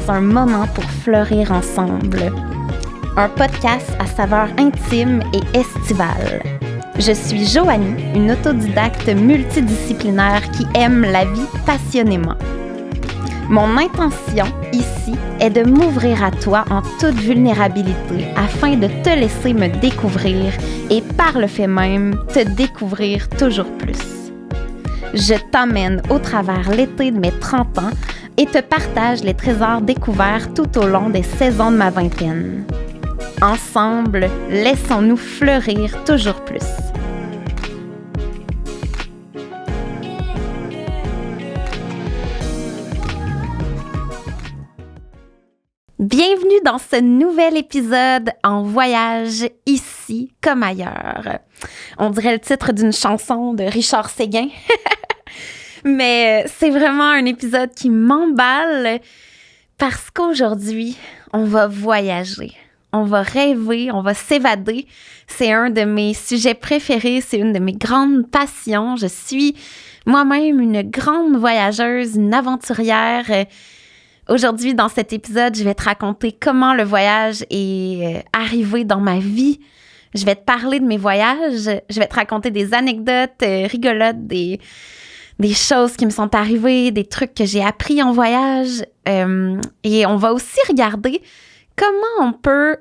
dans un moment pour fleurir ensemble. Un podcast à saveur intime et estivale. Je suis Joanie, une autodidacte multidisciplinaire qui aime la vie passionnément. Mon intention ici est de m'ouvrir à toi en toute vulnérabilité afin de te laisser me découvrir et par le fait même te découvrir toujours plus. Je t'emmène au travers l'été de mes 30 ans et te partage les trésors découverts tout au long des saisons de ma vingtaine. Ensemble, laissons-nous fleurir toujours plus. Bienvenue dans ce nouvel épisode en voyage ici comme ailleurs. On dirait le titre d'une chanson de Richard Séguin. Mais c'est vraiment un épisode qui m'emballe parce qu'aujourd'hui, on va voyager. On va rêver, on va s'évader. C'est un de mes sujets préférés, c'est une de mes grandes passions. Je suis moi-même une grande voyageuse, une aventurière. Aujourd'hui, dans cet épisode, je vais te raconter comment le voyage est arrivé dans ma vie. Je vais te parler de mes voyages. Je vais te raconter des anecdotes rigolotes, des choses qui me sont arrivées, des trucs que j'ai appris en voyage. Et on va aussi regarder comment on peut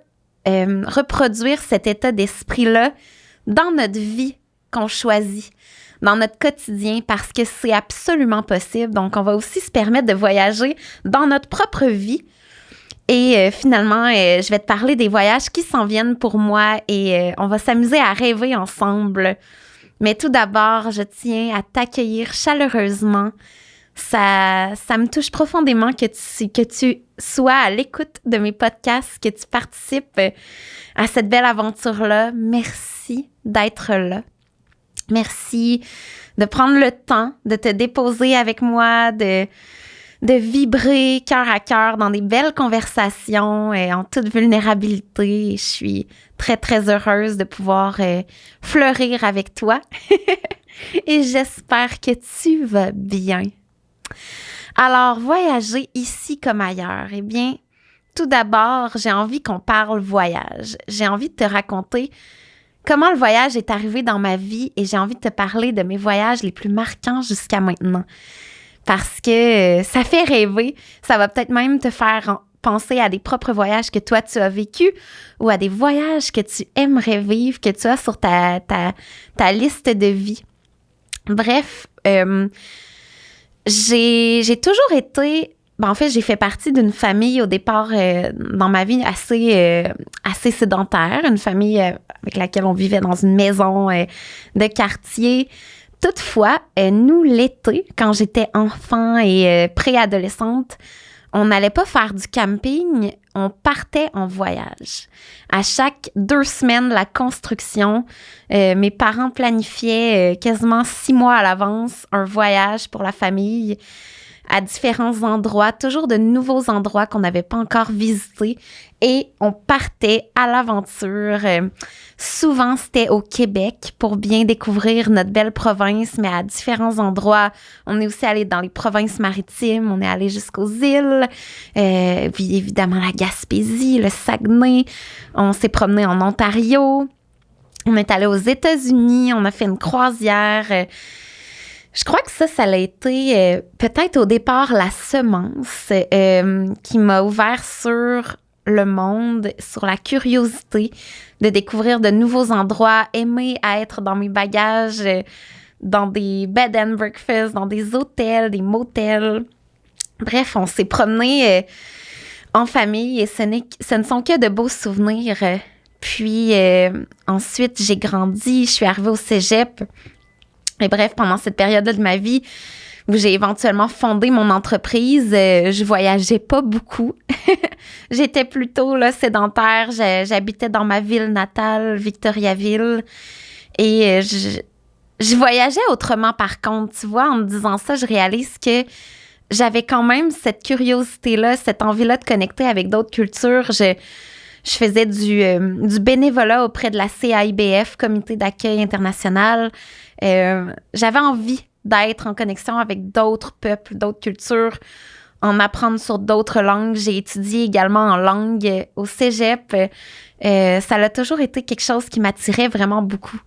reproduire cet état d'esprit-là dans notre vie qu'on choisit, dans notre quotidien, parce que c'est absolument possible. Donc, on va aussi se permettre de voyager dans notre propre vie. Et finalement, je vais te parler des voyages qui s'en viennent pour moi et on va s'amuser à rêver ensemble. Mais tout d'abord, je tiens à t'accueillir chaleureusement. Ça me touche profondément que tu sois à l'écoute de mes podcasts, que tu participes à cette belle aventure-là. Merci d'être là. Merci de prendre le temps de te déposer avec moi, de vibrer cœur à cœur dans des belles conversations et en toute vulnérabilité. Je suis très, très heureuse de pouvoir fleurir avec toi et j'espère que tu vas bien. Alors, voyager ici comme ailleurs, eh bien, tout d'abord, j'ai envie qu'on parle voyage. J'ai envie de te raconter comment le voyage est arrivé dans ma vie et j'ai envie de te parler de mes voyages les plus marquants jusqu'à maintenant. Parce que ça fait rêver, ça va peut-être même te faire penser à des propres voyages que toi tu as vécus ou à des voyages que tu aimerais vivre, que tu as sur ta liste de vie. Bref, j'ai toujours été... en fait, j'ai fait partie d'une famille au départ dans ma vie assez sédentaire, une famille avec laquelle on vivait dans une maison de quartier. Toutefois, nous, l'été, quand j'étais enfant et préadolescente, on n'allait pas faire du camping, on partait en voyage. À chaque 2 semaines, la construction, mes parents planifiaient quasiment 6 mois à l'avance un voyage pour la famille à différents endroits, toujours de nouveaux endroits qu'on n'avait pas encore visités et on partait à l'aventure. Souvent, c'était au Québec pour bien découvrir notre belle province, mais à différents endroits. On est aussi allé dans les provinces maritimes, on est allé jusqu'aux îles, puis évidemment la Gaspésie, le Saguenay. On s'est promené en Ontario, on est allé aux États-Unis, on a fait une croisière. Je crois que ça a été peut-être au départ la semence qui m'a ouvert sur le monde, sur la curiosité de découvrir de nouveaux endroits, aimer à être dans mes bagages, dans des bed and breakfast, dans des hôtels, des motels. Bref, on s'est promené en famille et ce ne sont que de beaux souvenirs. Puis ensuite, j'ai grandi, je suis arrivée au cégep. Et bref, pendant cette période-là de ma vie où j'ai éventuellement fondé mon entreprise, je voyageais pas beaucoup. J'étais plutôt là, sédentaire. J'habitais dans ma ville natale, Victoriaville. Et je voyageais autrement, par contre. Tu vois, en me disant ça, je réalise que j'avais quand même cette curiosité-là, cette envie-là de connecter avec d'autres cultures. Je faisais du bénévolat auprès de la CAIBF, Comité d'accueil international. J'avais envie d'être en connexion avec d'autres peuples, d'autres cultures, en apprendre sur d'autres langues. J'ai étudié également en langue au cégep. Ça a toujours été quelque chose qui m'attirait vraiment beaucoup,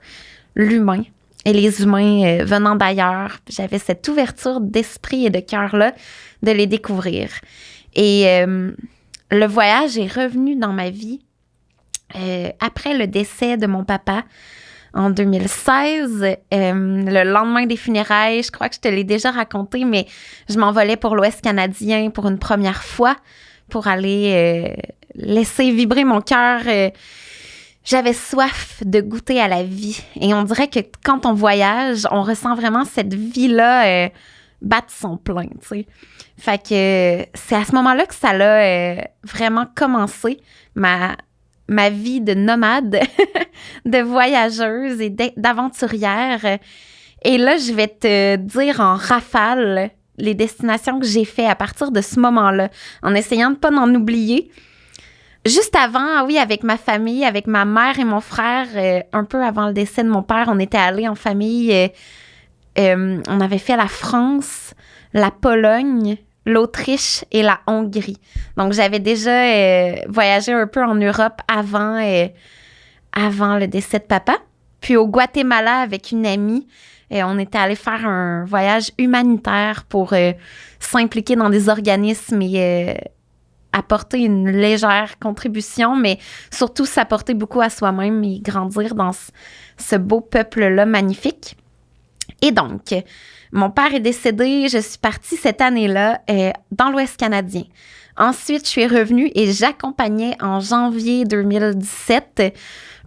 l'humain et les humains venant d'ailleurs. J'avais cette ouverture d'esprit et de cœur-là de les découvrir. Et le voyage est revenu dans ma vie après le décès de mon papa en 2016. Le lendemain des funérailles, je crois que je te l'ai déjà raconté, mais je m'envolais pour l'Ouest canadien pour une première fois pour aller laisser vibrer mon cœur. J'avais soif de goûter à la vie. Et on dirait que quand on voyage, on ressent vraiment cette vie-là battre son plein, tu sais. Fait que c'est à ce moment-là que ça l'a vraiment commencé, ma vie de nomade, de voyageuse et d'aventurière. Et là, je vais te dire en rafale les destinations que j'ai fait à partir de ce moment-là, en essayant de pas en oublier. Juste avant, oui, avec ma famille, avec ma mère et mon frère, un peu avant le décès de mon père, on était allés en famille. On avait fait la France, la Pologne, l'Autriche et la Hongrie. Donc, j'avais déjà voyagé un peu en Europe avant le décès de papa. Puis au Guatemala, avec une amie, on était allé faire un voyage humanitaire pour s'impliquer dans des organismes et apporter une légère contribution, mais surtout s'apporter beaucoup à soi-même et grandir dans ce beau peuple-là magnifique. Et donc, mon père est décédé, je suis partie cette année-là dans l'Ouest canadien. Ensuite, je suis revenue et j'accompagnais en janvier 2017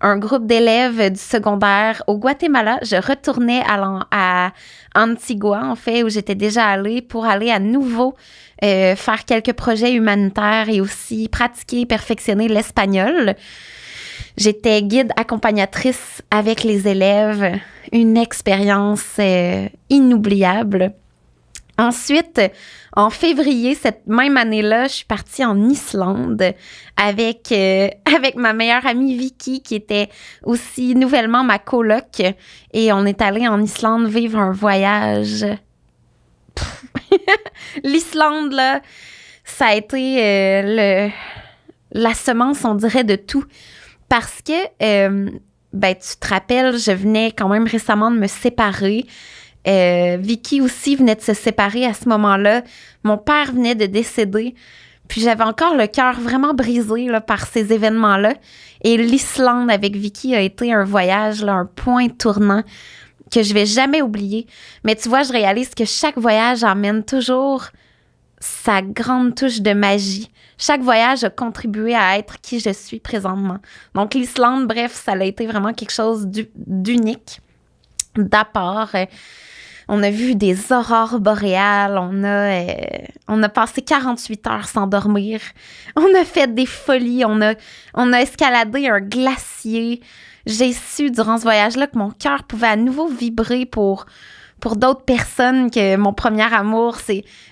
un groupe d'élèves du secondaire au Guatemala. Je retournais à Antigua, en fait, où j'étais déjà allée pour aller à nouveau faire quelques projets humanitaires et aussi pratiquer et perfectionner l'espagnol. J'étais guide accompagnatrice avec les élèves, une expérience inoubliable. Ensuite, en février, cette même année-là, je suis partie en Islande avec ma meilleure amie Vicky, qui était aussi nouvellement ma coloc. Et on est allé en Islande vivre un voyage. L'Islande, là, ça a été la semence, on dirait, de tout. Parce que, tu te rappelles, je venais quand même récemment de me séparer. Vicky aussi venait de se séparer à ce moment-là. Mon père venait de décéder. Puis j'avais encore le cœur vraiment brisé là, par ces événements-là. Et l'Islande avec Vicky a été un voyage, là, un point tournant que je vais jamais oublier. Mais tu vois, je réalise que chaque voyage amène toujours sa grande touche de magie. Chaque voyage a contribué à être qui je suis présentement. Donc l'Islande, bref, ça a été vraiment quelque chose d'unique, d'apport. On a vu des aurores boréales, on a passé 48 heures sans dormir, on a fait des folies, on a escaladé un glacier. J'ai su durant ce voyage-là que mon cœur pouvait à nouveau vibrer pour d'autres personnes, que mon premier amour,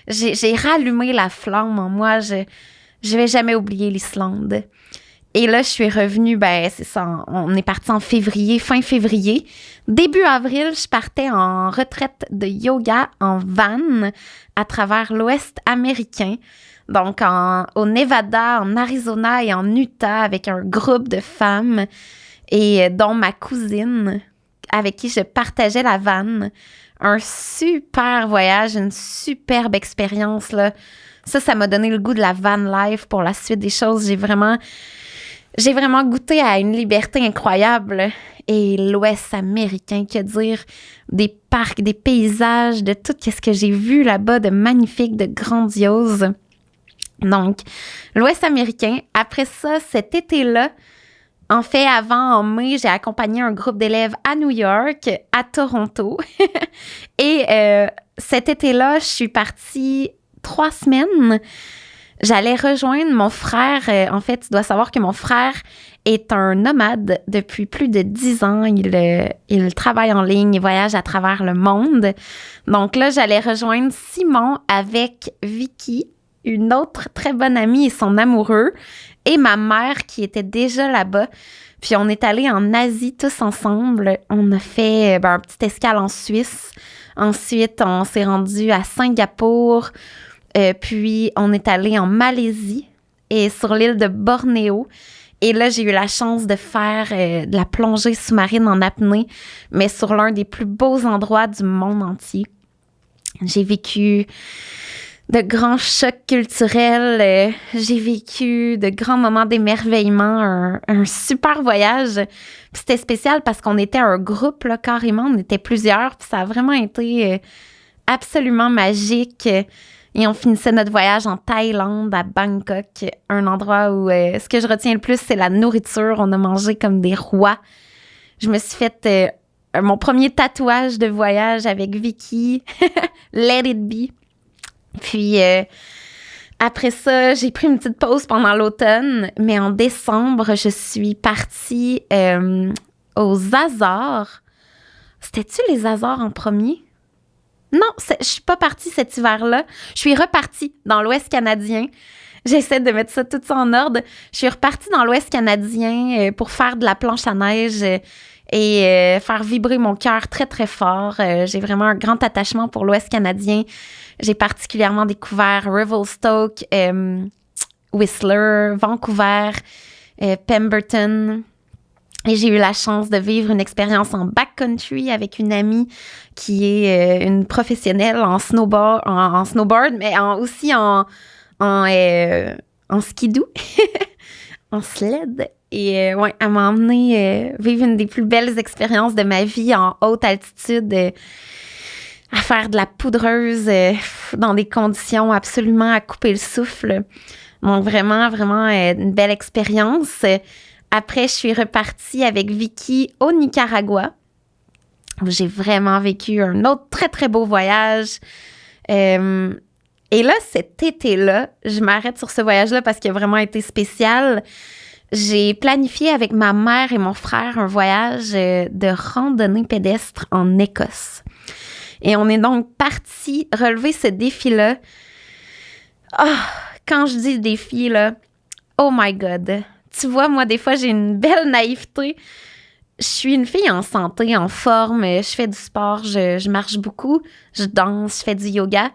j'ai rallumé la flamme en moi. Je vais jamais oublier l'Islande. Et là, je suis revenue, c'est ça, on est parti en février, fin février. Début avril, je partais en retraite de yoga en van à travers l'Ouest américain. Donc, au Nevada, en Arizona et en Utah avec un groupe de femmes et dont ma cousine avec qui je partageais la van. Un super voyage, une superbe expérience, là. Ça m'a donné le goût de la van life pour la suite des choses. J'ai vraiment goûté à une liberté incroyable. Et l'Ouest américain, que dire, des parcs, des paysages, de tout ce que j'ai vu là-bas de magnifique, de grandiose. Donc, l'Ouest américain. Après ça, cet été-là, en fait, en mai, j'ai accompagné un groupe d'élèves à New York, à Toronto. Et cet été-là, je suis partie 3 semaines. J'allais rejoindre mon frère. En fait, tu dois savoir que mon frère est un nomade depuis plus de 10 ans. Il travaille en ligne, il voyage à travers le monde. Donc là, j'allais rejoindre Simon avec Vicky, une autre très bonne amie et son amoureux, et ma mère qui était déjà là-bas. Puis on est allés en Asie tous ensemble. On a fait un petit escale en Suisse. Ensuite, on s'est rendu à Singapour. Puis, on est allé en Malaisie et sur l'île de Bornéo. Et là, j'ai eu la chance de faire de la plongée sous-marine en apnée, mais sur l'un des plus beaux endroits du monde entier. J'ai vécu de grands chocs culturels, j'ai vécu de grands moments d'émerveillement, un super voyage. Puis c'était spécial parce qu'on était un groupe, là, carrément, on était plusieurs, puis ça a vraiment été absolument magique. Et on finissait notre voyage en Thaïlande, à Bangkok, un endroit où ce que je retiens le plus, c'est la nourriture. On a mangé comme des rois. Je me suis fait mon premier tatouage de voyage avec Vicky, Let It Be. Puis après ça, j'ai pris une petite pause pendant l'automne, mais en décembre, je suis partie aux Azores. C'était-tu les Azores en premier? Non, je suis pas partie cet hiver-là. Je suis repartie dans l'Ouest canadien. J'essaie de mettre tout ça en ordre. Je suis repartie dans l'Ouest canadien pour faire de la planche à neige et faire vibrer mon cœur très, très fort. J'ai vraiment un grand attachement pour l'Ouest canadien. J'ai particulièrement découvert Revelstoke, Whistler, Vancouver, Pemberton. Et j'ai eu la chance de vivre une expérience en backcountry avec une amie qui est une professionnelle en snowboard, mais aussi en skidoo, en sled. Et ouais, elle m'a emmenée vivre une des plus belles expériences de ma vie en haute altitude, à faire de la poudreuse dans des conditions absolument à couper le souffle. Donc vraiment, vraiment une belle expérience. Après, je suis repartie avec Vicky au Nicaragua, où j'ai vraiment vécu un autre très, très beau voyage. Et là, cet été-là, je m'arrête sur ce voyage-là parce qu'il a vraiment été spécial. J'ai planifié avec ma mère et mon frère un voyage de randonnée pédestre en Écosse. Et on est donc partis relever ce défi-là. Oh, quand je dis défi, là, oh my God! Tu vois, moi, des fois, j'ai une belle naïveté. Je suis une fille en santé, en forme. Je fais du sport, je marche beaucoup, je danse, je fais du yoga.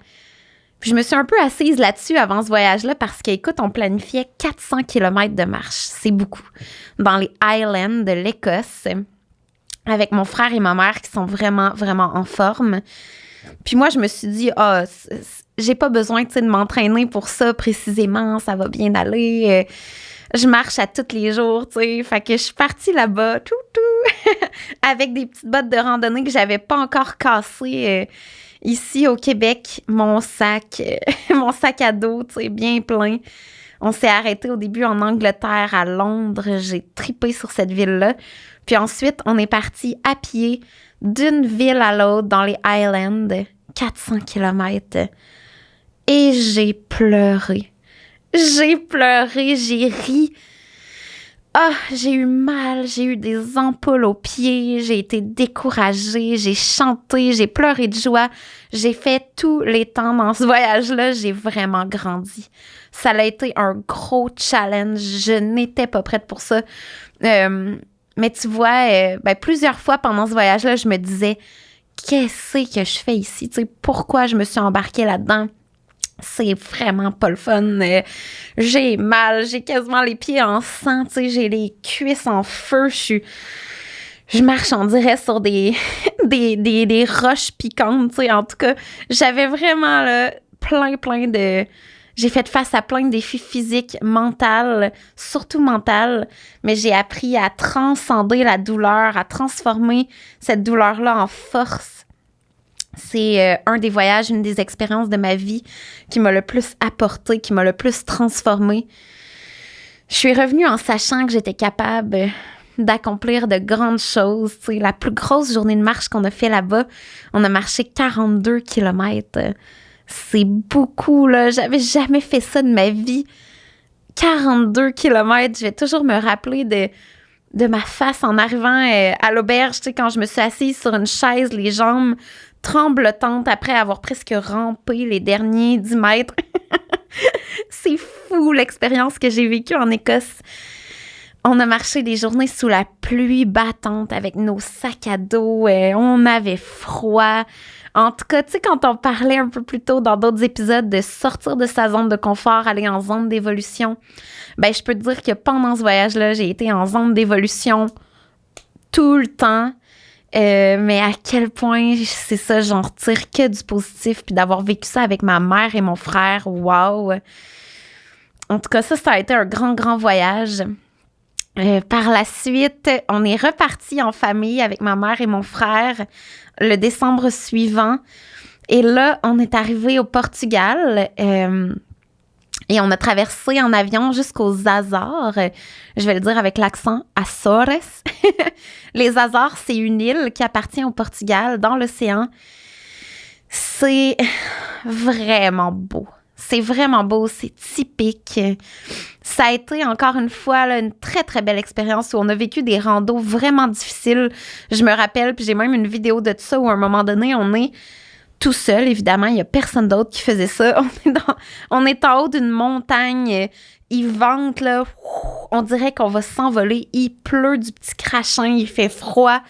Puis je me suis un peu assise là-dessus avant ce voyage-là parce qu'écoute, on planifiait 400 km de marche. C'est beaucoup. Dans les Highlands de l'Écosse, avec mon frère et ma mère qui sont vraiment, vraiment en forme. Puis moi, je me suis dit, j'ai pas besoin, de m'entraîner pour ça précisément. Ça va bien aller. Je marche à tous les jours, tu sais. Fait que je suis partie là-bas, avec des petites bottes de randonnée que j'avais pas encore cassées. Ici, au Québec, mon sac à dos, tu sais, bien plein. On s'est arrêté au début en Angleterre, à Londres. J'ai tripé sur cette ville-là. Puis ensuite, on est parti à pied d'une ville à l'autre dans les Highlands, 400 km. Et j'ai pleuré. J'ai ri. J'ai eu mal, j'ai eu des ampoules aux pieds, j'ai été découragée, j'ai chanté, j'ai pleuré de joie. J'ai fait tous les temps dans ce voyage-là, j'ai vraiment grandi. Ça a été un gros challenge, je n'étais pas prête pour ça. Mais tu vois, plusieurs fois pendant ce voyage-là, je me disais, qu'est-ce que je fais ici? Tu sais, pourquoi je me suis embarquée là-dedans? C'est vraiment pas le fun. J'ai mal, j'ai quasiment les pieds en sang, tu sais, j'ai les cuisses en feu, je marche, on dirait, sur des roches piquantes, tu sais. En tout cas, j'avais vraiment là, plein de... J'ai fait face à plein de défis physiques, mentaux, surtout mentaux, mais j'ai appris à transcender la douleur, à transformer cette douleur-là en force. C'est un des voyages, une des expériences de ma vie qui m'a le plus apporté, qui m'a le plus transformée. Je suis revenue en sachant que j'étais capable d'accomplir de grandes choses. Tu sais, la plus grosse journée de marche qu'on a fait là-bas, on a marché 42 km. C'est beaucoup, là. J'avais jamais fait ça de ma vie. 42 km. Je vais toujours me rappeler de ma face en arrivant à l'auberge. Tu sais, quand je me suis assise sur une chaise, les jambes tremblotantes après avoir presque rampé les derniers 10 mètres. C'est fou l'expérience que j'ai vécue en Écosse. On a marché des journées sous la pluie battante avec nos sacs à dos. On avait froid. En tout cas, tu sais, quand on parlait un peu plus tôt dans d'autres épisodes de sortir de sa zone de confort, aller en zone d'évolution, ben je peux te dire que pendant ce voyage-là, j'ai été en zone d'évolution tout le temps. Mais à quel point, c'est ça, j'en retire que du positif. Puis d'avoir vécu ça avec ma mère et mon frère, wow! En tout cas, ça a été un grand, grand voyage. Par la suite, on est reparti en famille avec ma mère et mon frère le décembre suivant. Et là, on est arrivé au Portugal et on a traversé en avion jusqu'aux Açores. Je vais le dire avec l'accent, Açores. Les Açores, c'est une île qui appartient au Portugal dans l'océan. C'est vraiment beau. C'est vraiment beau, c'est typique. Ça a été, encore une fois, là, une très, très belle expérience où on a vécu des randos vraiment difficiles. Je me rappelle, puis j'ai même une vidéo de ça où à un moment donné, on est tout seul, évidemment. Il n'y a personne d'autre qui faisait ça. On est en haut d'une montagne. Il vente, là. On dirait qu'on va s'envoler. Il pleut du petit crachin. Il fait froid.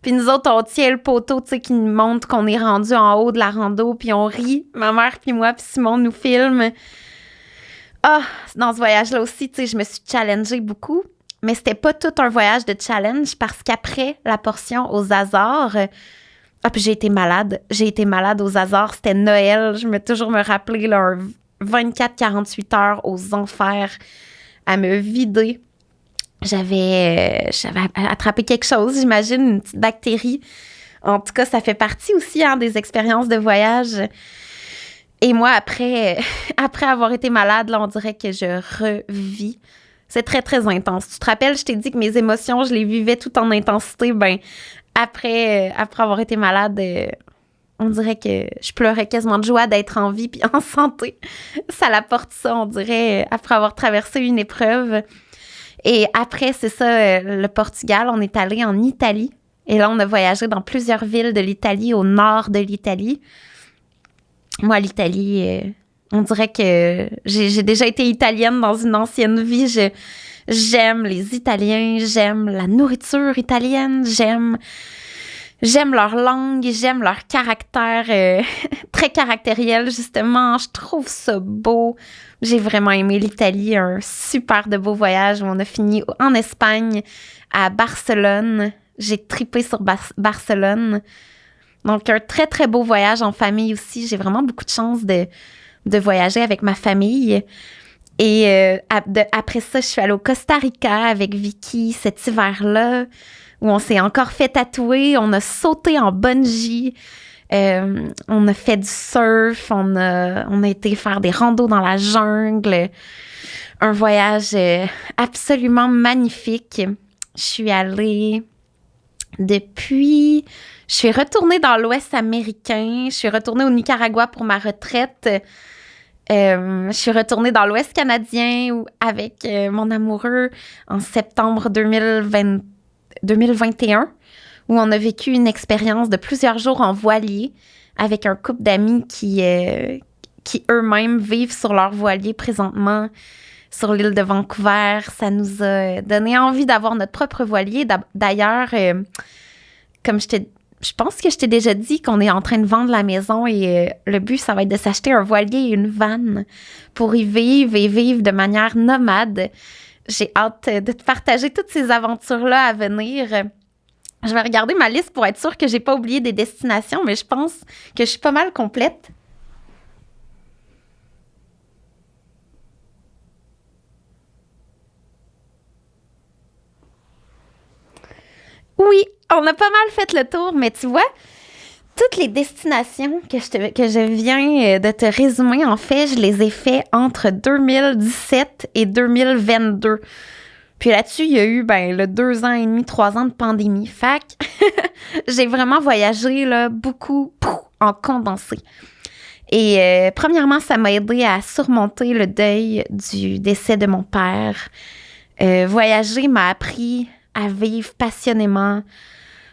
Puis nous autres, on tient le poteau, tu sais, qui nous montre qu'on est rendu en haut de la rando, puis on rit, ma mère puis moi, puis Simon nous filme. Ah, dans ce voyage-là aussi, tu sais, je me suis challengée beaucoup, mais c'était pas tout un voyage de challenge parce qu'après la portion aux Açores, puis j'ai été malade. J'ai été malade aux Açores, c'était Noël, je me toujours me rappeler, là, un 24-48 heures aux enfers à me vider. J'avais attrapé quelque chose, j'imagine, une petite bactérie. En tout cas, ça fait partie aussi des expériences de voyage. Et moi, après avoir été malade, là, on dirait que je revis. C'est très, très intense. Tu te rappelles, je t'ai dit que mes émotions, je les vivais tout en intensité. Ben, après avoir été malade, on dirait que je pleurais quasiment de joie d'être en vie puis en santé. Ça l'apporte ça, on dirait, après avoir traversé une épreuve. Et après, c'est ça, le Portugal, on est allé en Italie. Et là, on a voyagé dans plusieurs villes de l'Italie, au nord de l'Italie. Moi, l'Italie, on dirait que j'ai déjà été italienne dans une ancienne vie. J'aime les Italiens, j'aime la nourriture italienne, j'aime leur langue, j'aime leur caractère très caractériel, justement. Je trouve ça beau. J'ai vraiment aimé l'Italie, un super de beau voyage où on a fini en Espagne, à Barcelone. J'ai tripé sur Barcelone. Donc, un très, très beau voyage en famille aussi. J'ai vraiment beaucoup de chance de voyager avec ma famille. Et après ça, je suis allée au Costa Rica avec Vicky cet hiver-là, où on s'est encore fait tatouer. On a sauté en bungee. On a fait du surf. On a été faire des randos dans la jungle. Un voyage absolument magnifique. Je suis allée depuis... Je suis retournée dans l'Ouest américain. Je suis retournée au Nicaragua pour ma retraite. Je suis retournée dans l'Ouest canadien avec mon amoureux en septembre 2021, où on a vécu une expérience de plusieurs jours en voilier avec un couple d'amis qui eux-mêmes vivent sur leur voilier présentement sur l'île de Vancouver. Ça nous a donné envie d'avoir notre propre voilier. D'ailleurs, comme je pense que je t'ai déjà dit qu'on est en train de vendre la maison et le but, ça va être de s'acheter un voilier et une vanne pour y vivre et vivre de manière nomade. J'ai hâte de te partager toutes ces aventures-là à venir. Je vais regarder ma liste pour être sûre que j'ai pas oublié des destinations, mais je pense que je suis pas mal complète. Oui, on a pas mal fait le tour, mais tu vois, toutes les destinations que je viens de te résumer, en fait, je les ai fait entre 2017 et 2022. Puis là-dessus, il y a eu le 2 ans et demi, 3 ans de pandémie. Fait que j'ai vraiment voyagé là, beaucoup en condensé. Et premièrement, ça m'a aidé à surmonter le deuil du décès de mon père. Voyager m'a appris à vivre passionnément,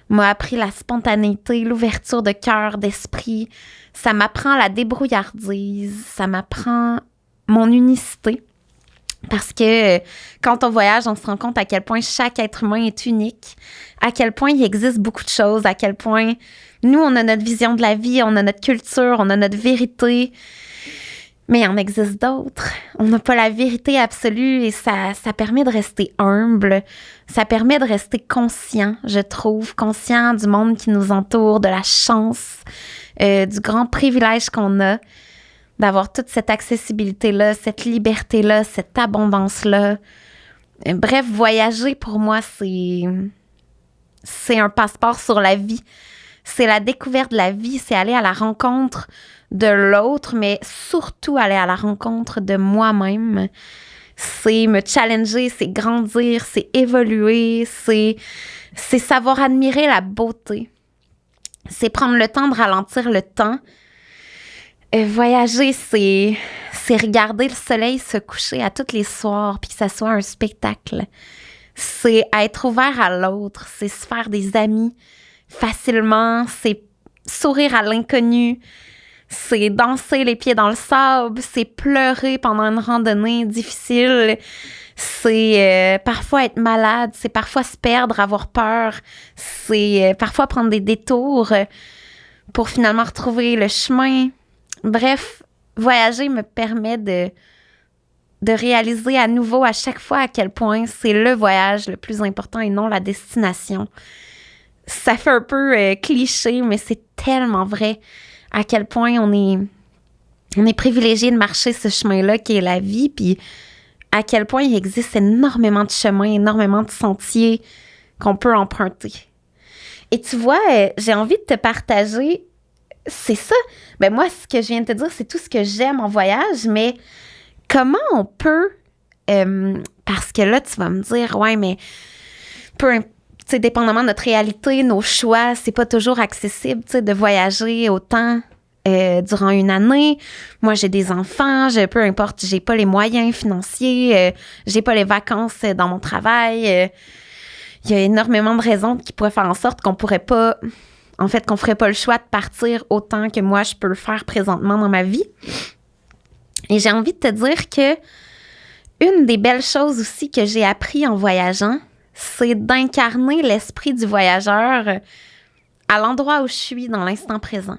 m'a appris la spontanéité, l'ouverture de cœur, d'esprit. Ça m'apprend la débrouillardise, ça m'apprend mon unicité. Parce que quand on voyage, on se rend compte à quel point chaque être humain est unique, à quel point il existe beaucoup de choses, à quel point nous, on a notre vision de la vie, on a notre culture, on a notre vérité, mais il en existe d'autres. On n'a pas la vérité absolue et ça permet de rester humble, ça permet de rester conscient, je trouve, conscient du monde qui nous entoure, de la chance, du grand privilège qu'on a d'avoir toute cette accessibilité-là, cette liberté-là, cette abondance-là. Bref, voyager, pour moi, c'est un passeport sur la vie. C'est la découverte de la vie, c'est aller à la rencontre de l'autre, mais surtout aller à la rencontre de moi-même. C'est me challenger, c'est grandir, c'est évoluer, c'est savoir admirer la beauté. C'est prendre le temps de ralentir le temps. Voyager, c'est regarder le soleil se coucher à tous les soirs puis que ça soit un spectacle. C'est être ouvert à l'autre, c'est se faire des amis facilement, c'est sourire à l'inconnu, c'est danser les pieds dans le sable, c'est pleurer pendant une randonnée difficile, c'est parfois être malade, c'est parfois se perdre, avoir peur, c'est parfois prendre des détours pour finalement retrouver le chemin. Bref, voyager me permet de réaliser à nouveau à chaque fois à quel point c'est le voyage le plus important et non la destination. Ça fait un peu cliché, mais c'est tellement vrai à quel point on est privilégié de marcher ce chemin-là qui est la vie, puis à quel point il existe énormément de chemins, énormément de sentiers qu'on peut emprunter. Et tu vois, j'ai envie de te partager. C'est ça. Ben moi, ce que je viens de te dire, c'est tout ce que j'aime en voyage, mais comment on peut... parce que là, tu vas me dire, ouais, mais dépendamment de notre réalité, nos choix, c'est pas toujours accessible, de voyager autant durant une année. Moi, j'ai des enfants, peu importe, j'ai pas les moyens financiers, j'ai pas les vacances dans mon travail. Il y a énormément de raisons qui pourraient faire en sorte qu'on pourrait pas... En fait, qu'on ferait pas le choix de partir autant que moi, je peux le faire présentement dans ma vie. Et j'ai envie de te dire que une des belles choses aussi que j'ai appris en voyageant, c'est d'incarner l'esprit du voyageur à l'endroit où je suis dans l'instant présent.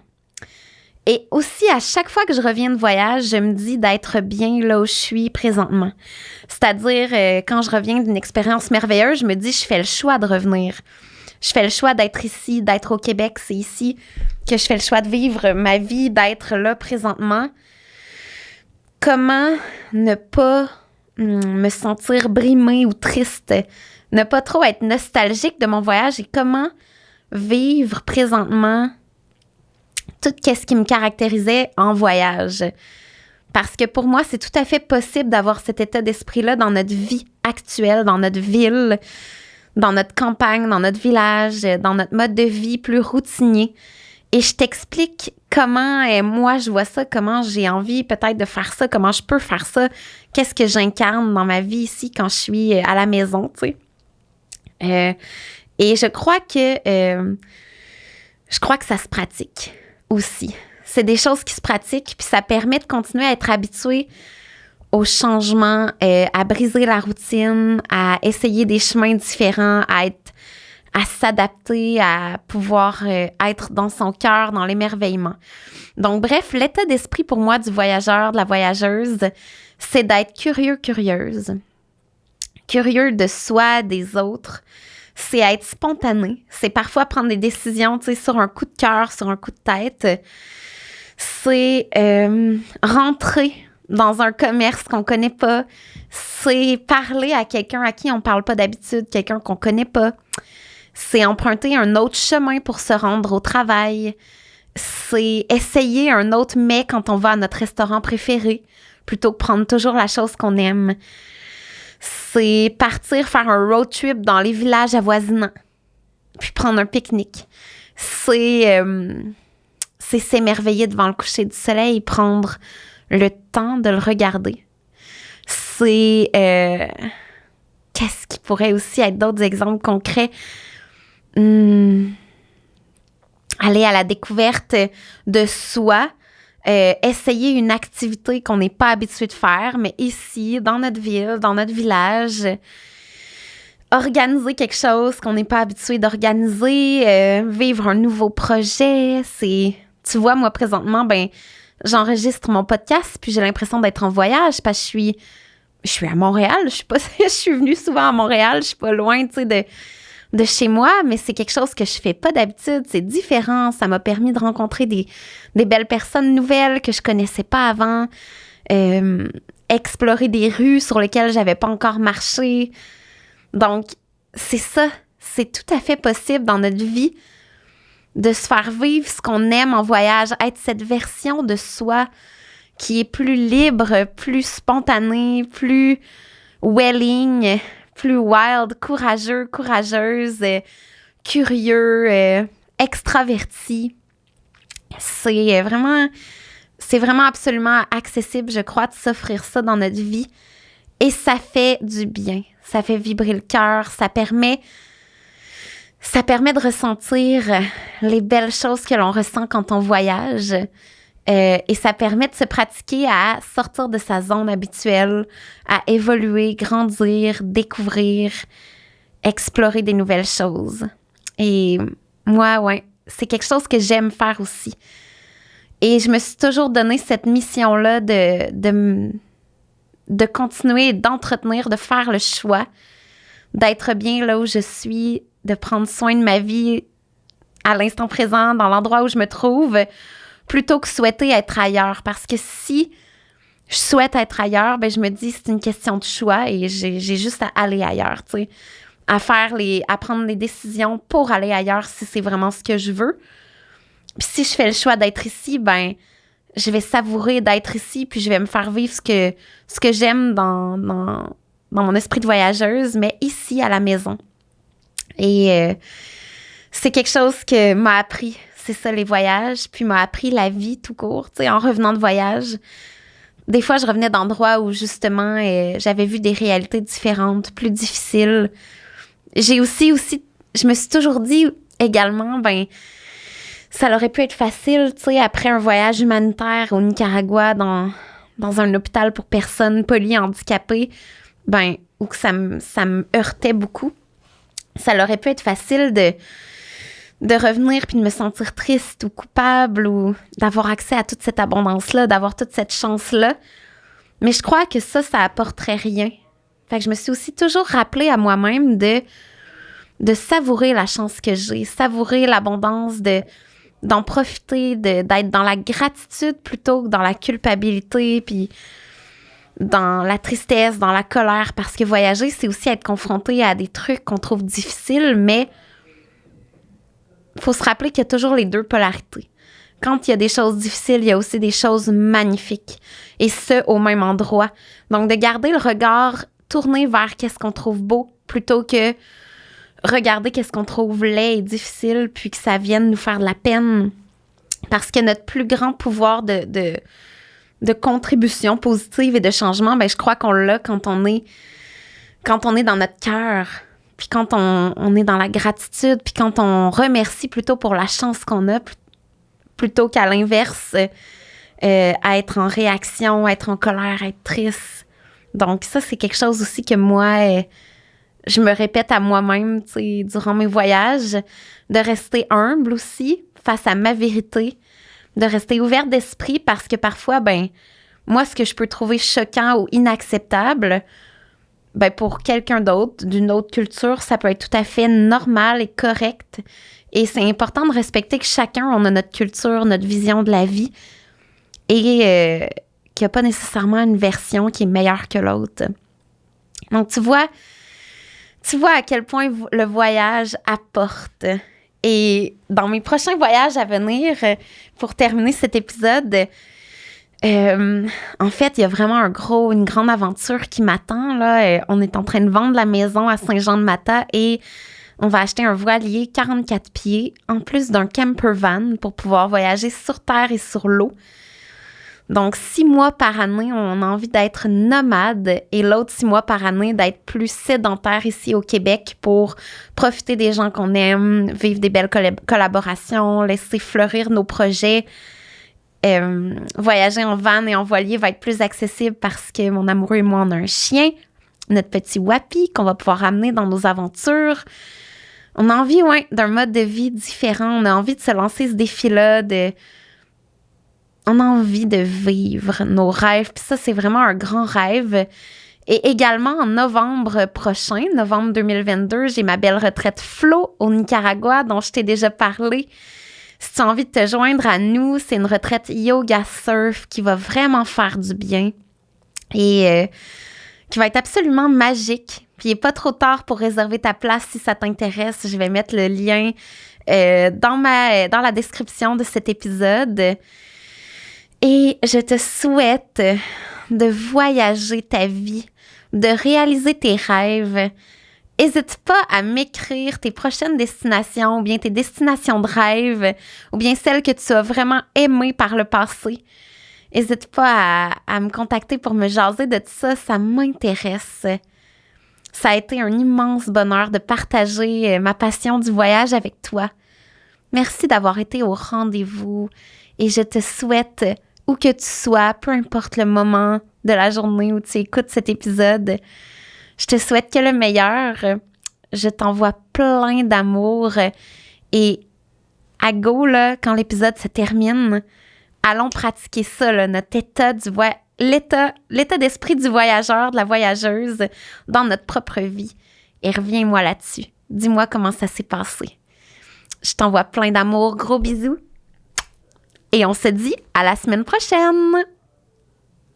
Et aussi, à chaque fois que je reviens de voyage, je me dis d'être bien là où je suis présentement. C'est-à-dire, quand je reviens d'une expérience merveilleuse, je me dis, je fais le choix de revenir. Je fais le choix d'être ici, d'être au Québec. C'est ici que je fais le choix de vivre ma vie, d'être là présentement. Comment ne pas me sentir brimée ou triste? Ne pas trop être nostalgique de mon voyage et comment vivre présentement tout ce qui me caractérisait en voyage. Parce que pour moi, c'est tout à fait possible d'avoir cet état d'esprit-là dans notre vie actuelle, dans notre ville, dans notre campagne, dans notre village, dans notre mode de vie plus routinier. Et je t'explique comment moi je vois ça, comment j'ai envie peut-être de faire ça, comment je peux faire ça, qu'est-ce que j'incarne dans ma vie ici quand je suis à la maison, tu sais. Et je crois que ça se pratique aussi. C'est des choses qui se pratiquent, puis ça permet de continuer à être habitué au changement, à briser la routine, à essayer des chemins différents, à s'adapter, à pouvoir être dans son cœur, dans l'émerveillement. Donc, bref, l'état d'esprit pour moi du voyageur, de la voyageuse, c'est d'être curieuse. Curieux de soi, des autres. C'est être spontané. C'est parfois prendre des décisions, tu sais, sur un coup de cœur, sur un coup de tête. C'est rentrer dans un commerce qu'on connaît pas. C'est parler à quelqu'un à qui on parle pas d'habitude, quelqu'un qu'on connaît pas. C'est emprunter un autre chemin pour se rendre au travail. C'est essayer un autre mets quand on va à notre restaurant préféré, plutôt que prendre toujours la chose qu'on aime. C'est partir faire un road trip dans les villages avoisinants, puis prendre un pique-nique. C'est s'émerveiller devant le coucher du soleil, prendre le temps de le regarder. C'est... qu'est-ce qui pourrait aussi être d'autres exemples concrets? Aller à la découverte de soi, essayer une activité qu'on n'est pas habitué de faire, mais ici, dans notre ville, dans notre village, organiser quelque chose qu'on n'est pas habitué d'organiser, vivre un nouveau projet. Tu vois, moi, présentement, j'enregistre mon podcast, puis j'ai l'impression d'être en voyage parce que je suis à Montréal. Je suis venue souvent à Montréal, je suis pas loin, tu sais, de chez moi, mais c'est quelque chose que je fais pas d'habitude. C'est différent. Ça m'a permis de rencontrer des belles personnes nouvelles que je connaissais pas avant, explorer des rues sur lesquelles j'avais pas encore marché. Donc, c'est ça. C'est tout à fait possible dans notre vie de se faire vivre ce qu'on aime en voyage, être cette version de soi qui est plus libre, plus spontanée, plus welling, plus wild, courageux, courageuse, curieux, extraverti. C'est vraiment absolument accessible, je crois, de s'offrir ça dans notre vie. Et ça fait du bien. Ça fait vibrer le cœur. Ça permet de ressentir les belles choses que l'on ressent quand on voyage. Et ça permet de se pratiquer à sortir de sa zone habituelle, à évoluer, grandir, découvrir, explorer des nouvelles choses. Et moi, c'est quelque chose que j'aime faire aussi. Et je me suis toujours donné cette mission-là de continuer, d'entretenir, de faire le choix, d'être bien là où je suis, de prendre soin de ma vie à l'instant présent, dans l'endroit où je me trouve, plutôt que souhaiter être ailleurs. Parce que si je souhaite être ailleurs, je me dis c'est une question de choix et j'ai juste à aller ailleurs, tu sais, à prendre les décisions pour aller ailleurs si c'est vraiment ce que je veux. Puis si je fais le choix d'être ici, je vais savourer d'être ici, puis je vais me faire vivre ce que j'aime dans mon esprit de voyageuse, mais ici, à la maison. Et c'est quelque chose que m'a appris, c'est ça, les voyages, puis m'a appris la vie tout court, tu sais, en revenant de voyage. Des fois, je revenais d'endroits où, justement, j'avais vu des réalités différentes, plus difficiles. J'ai aussi, je me suis toujours dit également, ça aurait pu être facile, tu sais, après un voyage humanitaire au Nicaragua dans un hôpital pour personnes polyhandicapées, ou que ça me heurtait beaucoup. Ça aurait pu être facile de revenir puis de me sentir triste ou coupable ou d'avoir accès à toute cette abondance-là, d'avoir toute cette chance-là. Mais je crois que ça apporterait rien. Fait que je me suis aussi toujours rappelé à moi-même de savourer la chance que j'ai, savourer l'abondance, d'en profiter, d'être dans la gratitude plutôt que dans la culpabilité, puis dans la tristesse, dans la colère, parce que voyager, c'est aussi être confronté à des trucs qu'on trouve difficiles, mais il faut se rappeler qu'il y a toujours les deux polarités. Quand il y a des choses difficiles, il y a aussi des choses magnifiques, et ce, au même endroit. Donc, de garder le regard tourné vers qu'est-ce qu'on trouve beau, plutôt que regarder qu'est-ce qu'on trouve laid et difficile, puis que ça vienne nous faire de la peine. Parce que notre plus grand pouvoir de contribution positive et de changement, je crois qu'on l'a quand on est dans notre cœur, puis quand on est dans la gratitude, puis quand on remercie plutôt pour la chance qu'on a, plutôt qu'à l'inverse, à être en réaction, à être en colère, à être triste. Donc ça, c'est quelque chose aussi que moi... je me répète à moi-même, tu sais, durant mes voyages, de rester humble aussi face à ma vérité, de rester ouverte d'esprit parce que parfois, moi, ce que je peux trouver choquant ou inacceptable, pour quelqu'un d'autre, d'une autre culture, ça peut être tout à fait normal et correct. Et c'est important de respecter que chacun, on a notre culture, notre vision de la vie et qu'il n'y a pas nécessairement une version qui est meilleure que l'autre. Donc, tu vois à quel point le voyage apporte. Et dans mes prochains voyages à venir, pour terminer cet épisode, en fait, il y a vraiment une grande aventure qui m'attend, là. On est en train de vendre la maison à Saint-Jean-de-Mata et on va acheter un voilier 44 pieds, en plus d'un camper van pour pouvoir voyager sur terre et sur l'eau. Donc, 6 mois par année, on a envie d'être nomade et l'autre 6 mois par année, d'être plus sédentaire ici au Québec pour profiter des gens qu'on aime, vivre des belles collaborations, laisser fleurir nos projets voyager en van et en voilier va être plus accessible parce que mon amoureux et moi, on a un chien, notre petit Wapi, qu'on va pouvoir amener dans nos aventures. On a envie, d'un mode de vie différent. On a envie de se lancer ce défi-là, on a envie de vivre nos rêves. Puis ça, c'est vraiment un grand rêve. Et également, en novembre prochain, novembre 2022, j'ai ma belle retraite Flow au Nicaragua, dont je t'ai déjà parlé. Si tu as envie de te joindre à nous, c'est une retraite yoga surf qui va vraiment faire du bien et qui va être absolument magique. Puis il n'est pas trop tard pour réserver ta place si ça t'intéresse. Je vais mettre le lien dans la description de cet épisode. Et je te souhaite de voyager ta vie, de réaliser tes rêves. N'hésite pas à m'écrire tes prochaines destinations ou bien tes destinations de rêve ou bien celles que tu as vraiment aimées par le passé. N'hésite pas à me contacter pour me jaser de tout ça, ça m'intéresse. Ça a été un immense bonheur de partager ma passion du voyage avec toi. Merci d'avoir été au rendez-vous et je te souhaite, où que tu sois, peu importe le moment de la journée où tu écoutes cet épisode, je te souhaite que le meilleur. Je t'envoie plein d'amour et à go, là, quand l'épisode se termine, allons pratiquer ça, là, notre l'état d'esprit du voyageur, de la voyageuse dans notre propre vie. Et reviens-moi là-dessus. Dis-moi comment ça s'est passé. Je t'envoie plein d'amour, gros bisous. Et on se dit à la semaine prochaine!